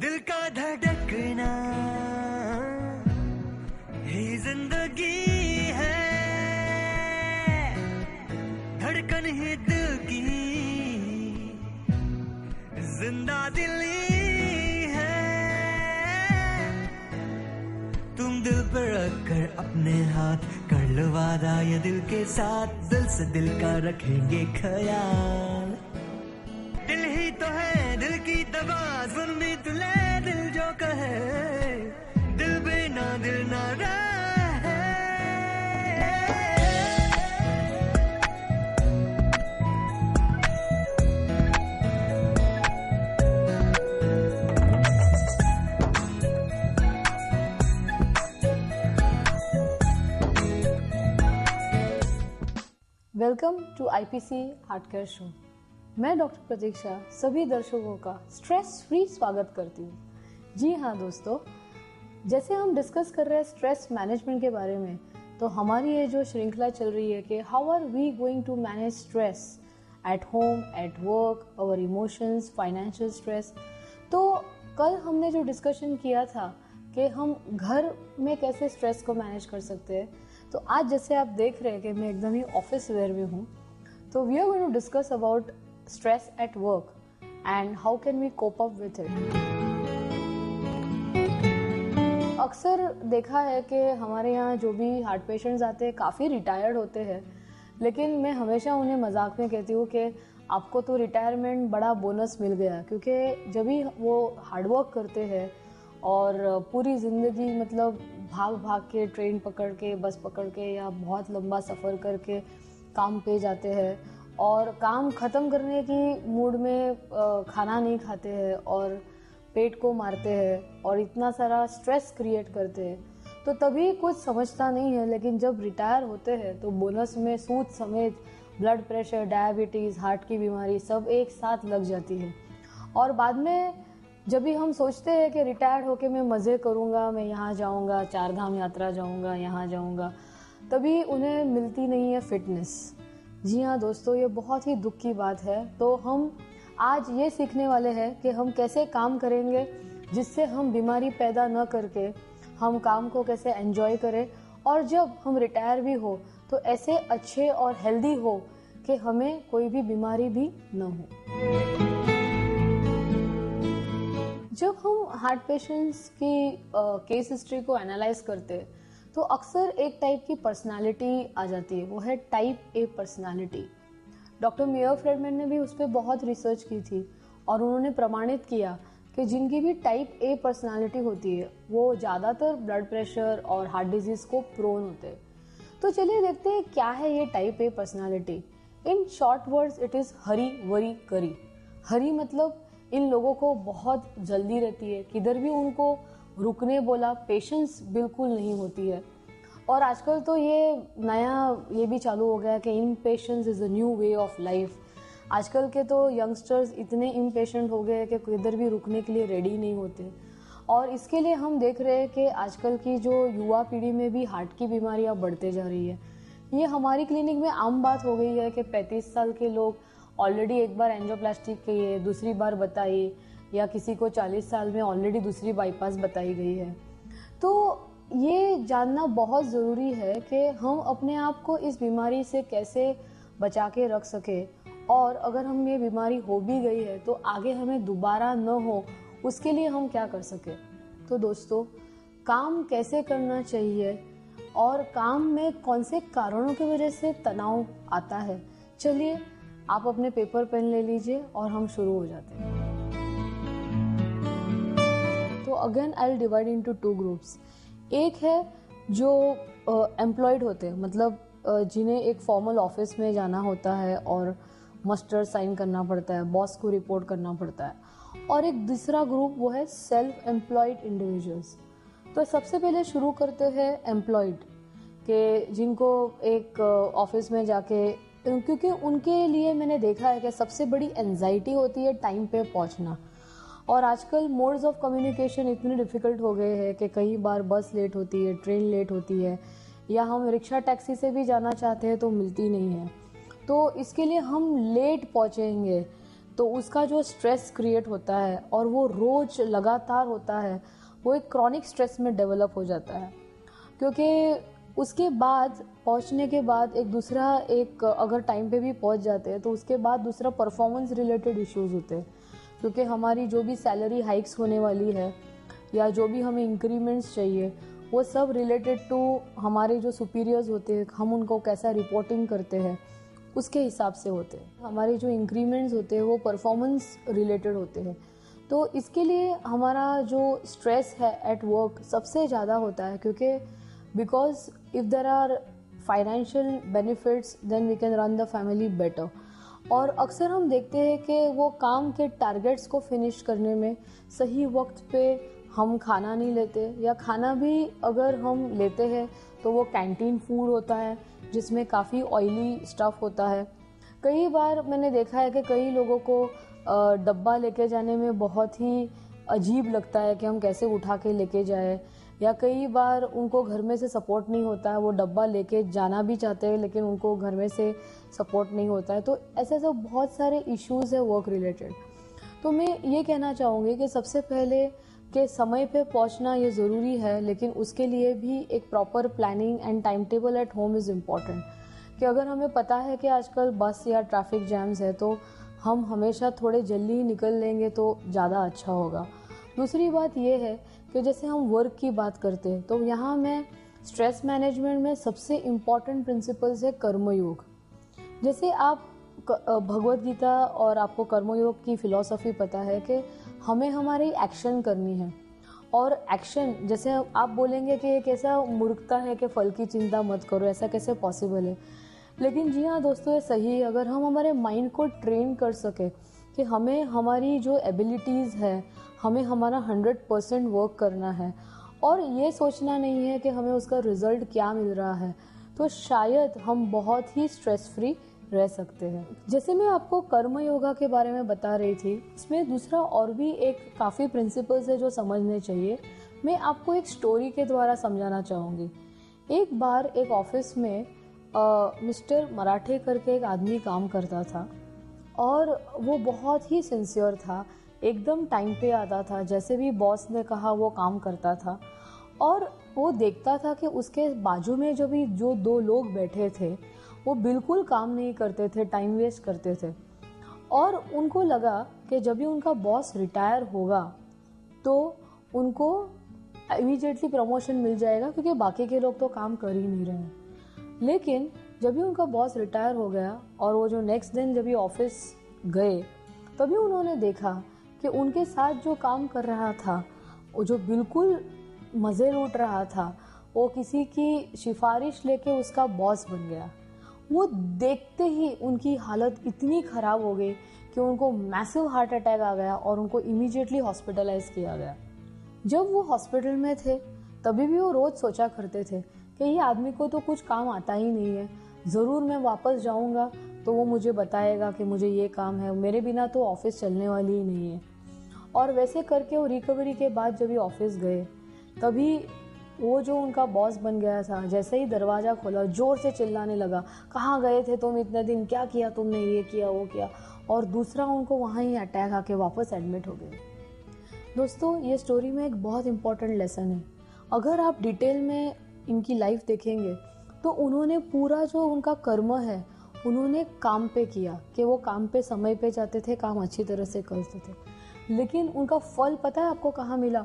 दिल का धड़कना ही जिंदगी है, धड़कन ही दिल की जिंदा दिली है। तुम दिल पर रखकर अपने हाथ कर लो वादा ये दिल के साथ, दिल से दिल का रखेंगे ख्याल। दिल ही तो है दिल की दवा, सुन भी तुले दिल जो कहे, दिल बिना दिल ना रहे। Welcome to IPC heart care show. मैं डॉक्टर प्रतीक्षा सभी दर्शकों का स्ट्रेस फ्री स्वागत करती हूँ। जी हाँ दोस्तों, जैसे हम डिस्कस कर रहे हैं स्ट्रेस मैनेजमेंट के बारे में, तो हमारी ये जो श्रृंखला चल रही है कि how are we going to manage stress at home, at work, our emotions, financial stress. तो कल हमने जो डिस्कशन किया था कि हम घर में कैसे स्ट्रेस को मैनेज कर सकते हैं, तो आज जैसे आप देख रहे हैं कि मैं एकदम ही ऑफिस वेयर में हूँ, तो we are going to discuss about stress at work and how can we cope up with it. अक्सर देखा है कि हमारे यहाँ जो भी हार्ट पेशेंट्स आते हैं काफ़ी रिटायर्ड होते हैं, लेकिन मैं हमेशा उन्हें मजाक में कहती हूँ कि आपको तो रिटायरमेंट बड़ा बोनस मिल गया, क्योंकि जब भी वो हार्डवर्क करते हैं और पूरी ज़िंदगी मतलब भाग भाग के ट्रेन पकड़ के, बस पकड़ के या बहुत लंबा सफ़र करके काम पे जाते हैं और काम ख़त्म करने की मूड में खाना नहीं खाते हैं और पेट को मारते हैं और इतना सारा स्ट्रेस क्रिएट करते हैं, तो तभी कुछ समझता नहीं है। लेकिन जब रिटायर होते हैं तो बोनस में सूद समेत ब्लड प्रेशर, डायबिटीज़, हार्ट की बीमारी सब एक साथ लग जाती है। और बाद में जब भी हम सोचते हैं कि रिटायर्ड होके मैं मज़े करूँगा, मैं यहाँ जाऊँगा, 4 धाम यात्रा जाऊँगा, यहाँ जाऊँगा, तभी उन्हें मिलती नहीं है फिटनेस। जी हाँ दोस्तों, ये बहुत ही दुख की बात है। तो हम आज ये सीखने वाले हैं कि हम कैसे काम करेंगे जिससे हम बीमारी पैदा न करके हम काम को कैसे एंजॉय करें, और जब हम रिटायर भी हो तो ऐसे अच्छे और हेल्दी हो कि हमें कोई भी बीमारी भी न हो। जब हम हार्ट पेशेंट्स की केस हिस्ट्री को एनालाइज करते हैं तो अक्सर एक टाइप की पर्सनालिटी आ जाती है, वो है type A personality. Doctor mayor Friedmann ने भी उस पर बहुत रिसर्च की थी और उन्होंने प्रमाणित किया कि जिनकी भी टाइप ए पर्सनालिटी होती है वो ज़्यादातर ब्लड प्रेशर और हार्ट डिजीज़ को प्रोन होते हैं। तो चलिए देखते हैं क्या है ये type A personality. In short words it is Hari worry करी। हरी मतलब इन लोगों को बहुत जल्दी रहती है, किधर भी उनको रुकने बोला पेशेंस बिल्कुल नहीं होती है। और आजकल तो ये नया ये भी चालू हो गया कि impatience is a new way of life. आजकल के तो यंगस्टर्स इतने इम्पेशेंट हो गए कि किधर भी रुकने के लिए रेडी नहीं होते। और इसके लिए हम देख रहे हैं कि आजकल की जो युवा पीढ़ी में भी हार्ट की बीमारियां बढ़ते जा रही है। ये हमारी क्लिनिक में आम बात हो गई है कि 35 साल के लोग ऑलरेडी एक बार एंजियोप्लास्टी की है, दूसरी बार बताई, या किसी को 40 साल में ऑलरेडी दूसरी बाईपास बताई गई है। तो ये जानना बहुत ज़रूरी है कि हम अपने आप को इस बीमारी से कैसे बचा के रख सके, और अगर हम ये बीमारी हो भी गई है तो आगे हमें दोबारा न हो उसके लिए हम क्या कर सके। तो दोस्तों, काम कैसे करना चाहिए और काम में कौन से कारणों की वजह से तनाव आता है, चलिए आप अपने पेपर पेन ले लीजिए और हम शुरू हो जाते हैं। तो again I will divide into 2 groups. एक है जो एम्प्लॉयड होते हैं, मतलब जिन्हें एक फॉर्मल ऑफिस में जाना होता है और मस्टर साइन करना पड़ता है, बॉस को रिपोर्ट करना पड़ता है। और एक दूसरा ग्रुप वो है सेल्फ एम्प्लॉयड इंडिविजुअल्स। तो सबसे पहले शुरू करते हैं एम्प्लॉयड के, जिनको एक ऑफिस में जाके, क्योंकि उनके लिए मैंने देखा है कि सबसे बड़ी एंजाइटी होती है टाइम पे पहुंचना। और आजकल मोड्स ऑफ कम्युनिकेशन इतने डिफ़िकल्ट हो गए हैं कि कई बार बस लेट होती है, ट्रेन लेट होती है, या हम रिक्शा टैक्सी से भी जाना चाहते हैं तो मिलती नहीं है। तो इसके लिए हम लेट पहुंचेंगे तो उसका जो स्ट्रेस क्रिएट होता है और वो रोज लगातार होता है, वो एक क्रॉनिक स्ट्रेस में डेवलप हो जाता है। क्योंकि उसके बाद पहुंचने के बाद एक अगर टाइम पे भी पहुंच जाते हैं तो उसके बाद दूसरा परफॉर्मेंस रिलेटेड इश्यूज होते हैं। क्योंकि हमारी जो भी सैलरी हाइक्स होने वाली है या जो भी हमें इंक्रीमेंट्स चाहिए, वो सब रिलेटेड टू हमारे जो सुपीरियर्स होते हैं, हम उनको कैसा रिपोर्टिंग करते हैं उसके हिसाब से होते हैं। हमारे जो इंक्रीमेंट्स होते हैं वो परफॉर्मेंस रिलेटेड होते हैं। तो इसके लिए हमारा जो स्ट्रेस है एट वर्क सबसे ज़्यादा होता है, क्योंकि because if there are financial benefits then we can run the family better. और अक्सर हम देखते हैं कि वो काम के टारगेट्स को फिनिश करने में सही वक्त पे हम खाना नहीं लेते, या खाना भी अगर हम लेते हैं तो वो कैंटीन फूड होता है जिसमें काफ़ी ऑयली स्टफ़ होता है। कई बार मैंने देखा है कि कई लोगों को डब्बा लेके जाने में बहुत ही अजीब लगता है कि हम कैसे उठा के लेके जाए, या कई बार उनको घर में से सपोर्ट नहीं होता है, वो डब्बा लेके जाना भी चाहते हैं लेकिन उनको घर में से सपोर्ट नहीं होता है। तो ऐसे ऐसे बहुत सारे इश्यूज़ है वर्क रिलेटेड। तो मैं ये कहना चाहूँगी कि सबसे पहले कि समय पे पहुंचना ये ज़रूरी है, लेकिन उसके लिए भी एक proper planning and time table at home is important. कि अगर हमें पता है कि आजकल बस या ट्रैफिक जैम्स है तो हम हमेशा थोड़े जल्दी ही निकल लेंगे तो ज़्यादा अच्छा होगा। दूसरी बात ये है कि जैसे हम वर्क की बात करते हैं तो यहाँ मैं स्ट्रेस मैनेजमेंट में सबसे इम्पॉर्टेंट प्रिंसिपल्स है कर्मयोग। जैसे आप भगवत गीता और आपको कर्मयोग की फिलॉसफी पता है कि हमें हमारी एक्शन करनी है। और एक्शन जैसे आप बोलेंगे कि एक ऐसा मूर्खता है कि फल की चिंता मत करो, ऐसा कैसे पॉसिबल है। लेकिन जी हाँ दोस्तों, ये सही है। अगर हम हमारे माइंड को ट्रेन कर सके कि हमें हमारी जो एबिलिटीज़ है, हमें हमारा 100% वर्क करना है और ये सोचना नहीं है कि हमें उसका रिजल्ट क्या मिल रहा है, तो शायद हम बहुत ही स्ट्रेस फ्री रह सकते हैं। जैसे मैं आपको कर्म योगा के बारे में बता रही थी, इसमें दूसरा और भी एक काफ़ी प्रिंसिपल्स है जो समझने चाहिए। मैं आपको एक स्टोरी के द्वारा समझाना चाहूँगी। एक बार एक ऑफिस में मिस्टर मराठे करके एक आदमी काम करता था और वो बहुत ही सिंसियर था, एकदम टाइम पे आता था, जैसे भी बॉस ने कहा वो काम करता था। और वो देखता था कि उसके बाजू में जो दो लोग बैठे थे वो बिल्कुल काम नहीं करते थे, टाइम वेस्ट करते थे। और उनको लगा कि जब भी उनका बॉस रिटायर होगा तो उनको इमीडिएटली प्रमोशन मिल जाएगा, क्योंकि बाकी के लोग तो काम कर ही नहीं रहे हैं। लेकिन जब भी उनका बॉस रिटायर हो गया और वो जो नेक्स्ट दिन जब भी ऑफिस गए, तभी उन्होंने देखा कि उनके साथ जो काम कर रहा था, वो जो बिल्कुल मज़े लूट रहा था, वो किसी की सिफारिश लेके उसका बॉस बन गया। वो देखते ही उनकी हालत इतनी ख़राब हो गई कि उनको मैसिव हार्ट अटैक आ गया और उनको इमीडिएटली हॉस्पिटलाइज किया गया। जब वो हॉस्पिटल में थे तभी भी वो रोज़ सोचा करते थे कि ये आदमी को तो कुछ काम आता ही नहीं है, ज़रूर मैं वापस जाऊंगा तो वो मुझे बताएगा कि मुझे ये काम है, मेरे बिना तो ऑफिस चलने वाली ही नहीं है। और वैसे करके वो रिकवरी के बाद जब ये ऑफिस गए तभी वो जो उनका बॉस बन गया था, जैसे ही दरवाज़ा खोला जोर से चिल्लाने लगा, कहाँ गए थे तुम इतने दिन, क्या किया तुमने, ये किया वो किया। और दूसरा उनको वहाँ ही अटैक आके वापस एडमिट हो गए। दोस्तों, ये स्टोरी में एक बहुत इंपॉर्टेंट लेसन है। अगर आप डिटेल में इनकी लाइफ देखेंगे तो उन्होंने पूरा जो उनका कर्म है उन्होंने काम पे किया कि वो काम पे समय पे जाते थे, काम अच्छी तरह से करते थे। लेकिन उनका फल पता है आपको कहाँ मिला?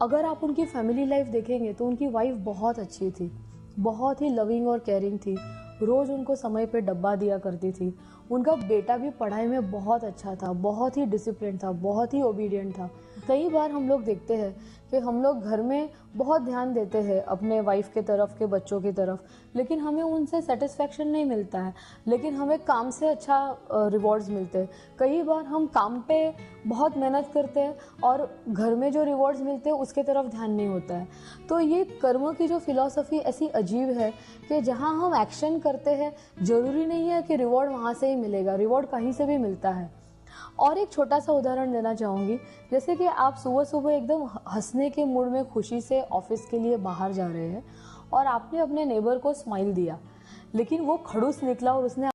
अगर आप उनकी फैमिली लाइफ देखेंगे तो उनकी वाइफ बहुत अच्छी थी, बहुत ही लविंग और केयरिंग थी, रोज़ उनको समय पे डब्बा दिया करती थी। उनका बेटा भी पढ़ाई में बहुत अच्छा था, बहुत ही डिसिप्लिन था, बहुत ही ओबीडियंट था। कई बार हम लोग देखते हैं कि हम लोग घर में बहुत ध्यान देते हैं अपने वाइफ के तरफ, के बच्चों की तरफ, लेकिन हमें उनसे सेटिस्फेक्शन नहीं मिलता है, लेकिन हमें काम से अच्छा रिवॉर्ड्स मिलते हैं। कई बार हम काम पे बहुत मेहनत करते हैं और घर में जो रिवॉर्ड्स मिलते हैं उसके तरफ ध्यान नहीं होता है। तो ये कर्म की जो फिलॉसफी ऐसी अजीब है कि जहाँ हम एक्शन करते हैं ज़रूरी नहीं है कि रिवॉर्ड वहाँ से ही मिलेगा, रिवॉर्ड कहीं से भी मिलता है। और एक छोटा सा उदाहरण देना चाहूँगी, जैसे कि आप सुबह सुबह एकदम हंसने के मूड में खुशी से ऑफिस के लिए बाहर जा रहे हैं और आपने अपने नेबर को स्माइल दिया, लेकिन वो खड़ूस निकला और उसने